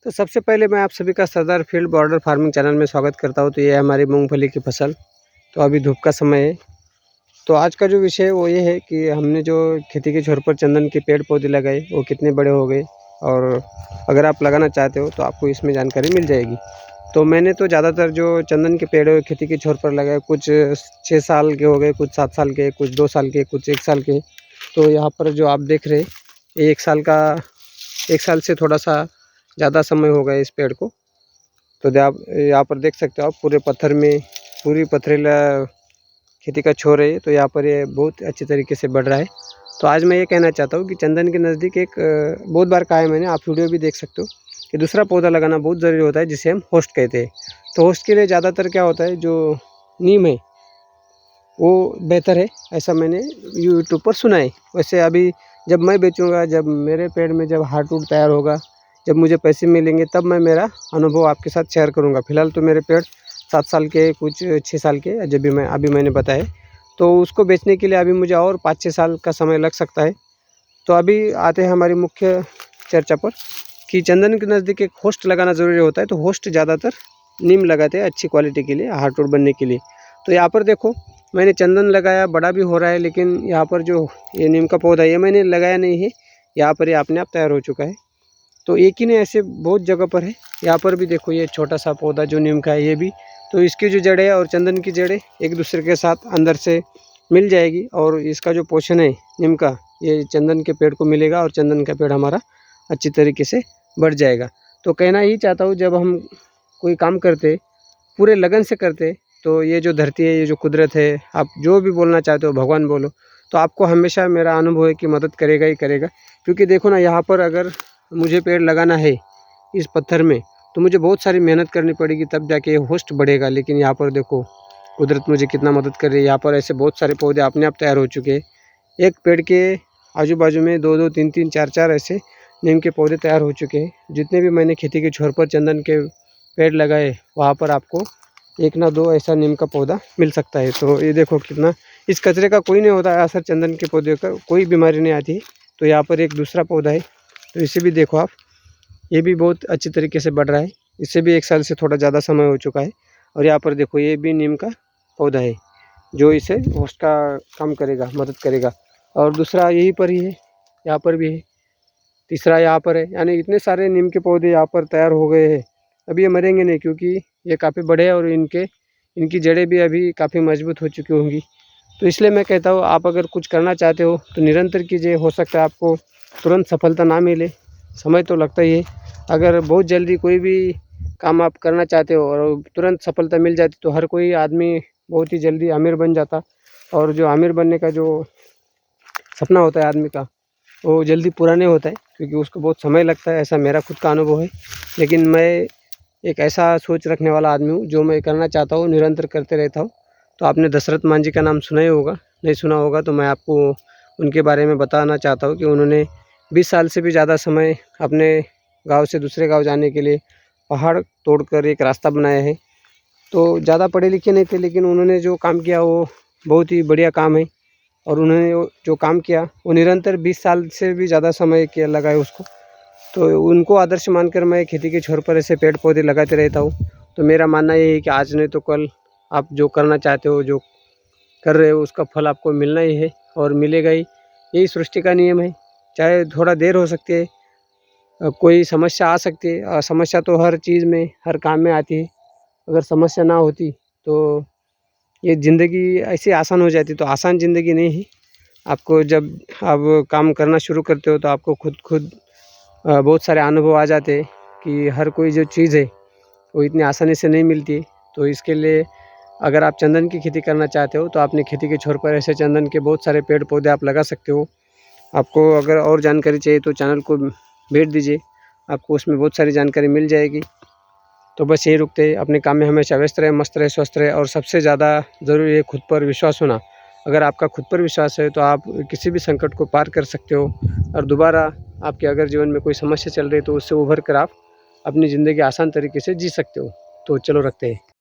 तो सबसे पहले मैं आप सभी का सरदार फील्ड बॉर्डर फार्मिंग चैनल में स्वागत करता हूं। तो ये है हमारी मूंगफली की फसल। तो अभी धूप का समय है। तो आज का जो विषय है वो ये है कि हमने जो खेती के छोर पर चंदन के पेड़ पौधे लगाए वो कितने बड़े हो गए, और अगर आप लगाना चाहते हो तो आपको इसमें जानकारी मिल जाएगी। तो मैंने तो ज़्यादातर जो चंदन के पेड़ खेती के छोर पर लगाए, कुछ 6 साल के हो गए, कुछ 7 साल के, कुछ 2 साल के, कुछ 1 साल के। तो यहाँ पर जो आप देख रहे हैं ये 1 साल से थोड़ा सा ज़्यादा समय हो गया इस पेड़ को। तो आप यहाँ पर देख सकते हो, आप पूरे पत्थर में पूरी पथरीला खेती का छोर है। तो यहाँ पर ये बहुत अच्छी तरीके से बढ़ रहा है। तो आज मैं ये कहना चाहता हूँ कि चंदन के नज़दीक एक बहुत बार कहा है मैंने, आप वीडियो भी देख सकते हो, कि दूसरा पौधा लगाना बहुत ज़रूरी होता है जिसे हम होस्ट कहते हैं। तो होस्ट के लिए ज़्यादातर क्या होता है, जो नीम है वो बेहतर है, ऐसा मैंने यूट्यूब पर सुना है। वैसे अभी जब मैं बेचूँगा, जब मेरे पेड़ में जब हार्डवुड तैयार होगा, जब मुझे पैसे मिलेंगे, तब मैं मेरा अनुभव आपके साथ शेयर करूँगा। फिलहाल तो मेरे पेड़ 7 साल के, कुछ 6 साल के, जब भी अभी मैंने बताया। तो उसको बेचने के लिए अभी मुझे और 5-6 साल का समय लग सकता है। तो अभी आते हैं हमारी मुख्य चर्चा पर, कि चंदन के नज़दीक एक होस्ट लगाना ज़रूरी होता है। तो होस्ट ज़्यादातर नीम लगाते हैं अच्छी क्वालिटी के लिए, हार्डवुड बनने के लिए। तो यहाँ पर देखो, मैंने चंदन लगाया, बड़ा भी हो रहा है, लेकिन यहाँ पर जो ये नीम का पौधा है ये मैंने लगाया नहीं है, यहाँ पर ये अपने आप तैयार हो चुका है। तो एक ही नहीं, ऐसे बहुत जगह पर है। यहाँ पर भी देखो, ये छोटा सा पौधा जो नीम का है ये भी। तो इसकी जो जड़ें और चंदन की जड़ें एक दूसरे के साथ अंदर से मिल जाएगी, और इसका जो पोषण है नीम का, ये चंदन के पेड़ को मिलेगा, और चंदन का पेड़ हमारा अच्छी तरीके से बढ़ जाएगा। तो कहना ही चाहता हूँ, जब हम कोई काम करते पूरे लगन से करते, तो ये जो धरती है, ये जो कुदरत है, आप जो भी बोलना चाहते हो, भगवान बोलो, तो आपको हमेशा मेरा अनुभव है कि मदद करेगा ही करेगा। क्योंकि देखो ना, यहाँ पर अगर मुझे पेड़ लगाना है इस पत्थर में, तो मुझे बहुत सारी मेहनत करनी पड़ेगी, तब जाके ये होस्ट बढ़ेगा। लेकिन यहाँ पर देखो कुदरत मुझे कितना मदद कर रही है। यहाँ पर ऐसे बहुत सारे पौधे अपने आप तैयार हो चुके हैं। एक पेड़ के आजू बाजू में 2-2, 3-3, 4-4 ऐसे नीम के पौधे तैयार हो चुके हैं। जितने भी मैंने खेती के छोर पर चंदन के पेड़ लगाए, वहाँ पर आपको 1 ना 2 ऐसा नीम का पौधा मिल सकता है। तो ये देखो कितना, इस कचरे का कोई नहीं होता है असर, चंदन के पौधे का कोई बीमारी नहीं आती। तो यहाँ पर एक दूसरा पौधा है, तो इसे भी देखो आप, ये भी बहुत अच्छी तरीके से बढ़ रहा है। इससे भी 1 साल से थोड़ा ज़्यादा समय हो चुका है। और यहाँ पर देखो, ये भी नीम का पौधा है जो इसे होस्ट का काम करेगा, मदद करेगा। और दूसरा यहीं पर ही है, यहाँ पर भी है, तीसरा यहाँ पर है। यानी इतने सारे नीम के पौधे यहाँ पर तैयार हो गए हैं। अभी ये मरेंगे नहीं, क्योंकि ये काफ़ी बड़े हैं, और इनकी जड़ें भी अभी काफ़ी मजबूत हो चुकी होंगी। तो इसलिए मैं कहता हूँ, आप अगर कुछ करना चाहते हो तो निरंतर कीजिए। हो सकता है आपको तुरंत सफलता ना मिले, समय तो लगता ही है। अगर बहुत जल्दी कोई भी काम आप करना चाहते हो और तुरंत सफलता मिल जाती, तो हर कोई आदमी बहुत ही जल्दी अमीर बन जाता। और जो अमीर बनने का जो सपना होता है आदमी का, वो जल्दी पूरा नहीं होता है, क्योंकि उसको बहुत समय लगता है। ऐसा मेरा खुद का अनुभव है। लेकिन मैं एक ऐसा सोच रखने वाला आदमी हूँ, जो मैं करना चाहता हूँ निरंतर करते रहता हूँ। तो आपने दशरथ मान जी का नाम सुना ही होगा, नहीं सुना होगा तो मैं आपको उनके बारे में बताना चाहता हूँ, कि उन्होंने 20 साल से भी ज़्यादा समय अपने गांव से दूसरे गांव जाने के लिए पहाड़ तोड़कर एक रास्ता बनाया है। तो ज़्यादा पढ़े लिखे नहीं थे, लेकिन उन्होंने जो काम किया वो बहुत ही बढ़िया काम है। और उन्होंने जो काम किया वो निरंतर 20 साल से भी ज़्यादा समय किया लगा है उसको। तो उनको आदर्श मानकर मैं खेती के छोर पर ऐसे पेड़ पौधे लगाते रहता हूँ। तो मेरा मानना ये है कि आज नहीं तो कल आप जो करना चाहते हो, जो कर रहे हो, उसका फल आपको मिलना ही है, और मिलेगा ही। यही सृष्टि का नियम है। चाहे थोड़ा देर हो सकती है, कोई समस्या आ सकती है, समस्या तो हर चीज़ में, हर काम में आती है। अगर समस्या ना होती तो ये ज़िंदगी ऐसी आसान हो जाती। तो आसान ज़िंदगी नहीं है। आपको जब आप काम करना शुरू करते हो, तो आपको खुद बहुत सारे अनुभव आ जाते हैं कि हर कोई जो चीज़ है वो इतनी आसानी से नहीं मिलती है। तो इसके लिए अगर आप चंदन की खेती करना चाहते हो, तो अपनी खेती के छोर पर ऐसे चंदन के बहुत सारे पेड़ पौधे आप लगा सकते हो। आपको अगर और जानकारी चाहिए तो चैनल को भेज दीजिए, आपको उसमें बहुत सारी जानकारी मिल जाएगी। तो बस यही रुकते हैं। अपने काम में हमेशा व्यस्त रहे, मस्त रहे, स्वस्थ रहे, और सबसे ज़्यादा ज़रूरी है खुद पर विश्वास होना। अगर आपका खुद पर विश्वास है तो आप किसी भी संकट को पार कर सकते हो, और दोबारा आपके अगर जीवन में कोई समस्या चल रही है तो उससे उभर कर आप अपनी ज़िंदगी आसान तरीके से जी सकते हो। तो चलो रखते हैं।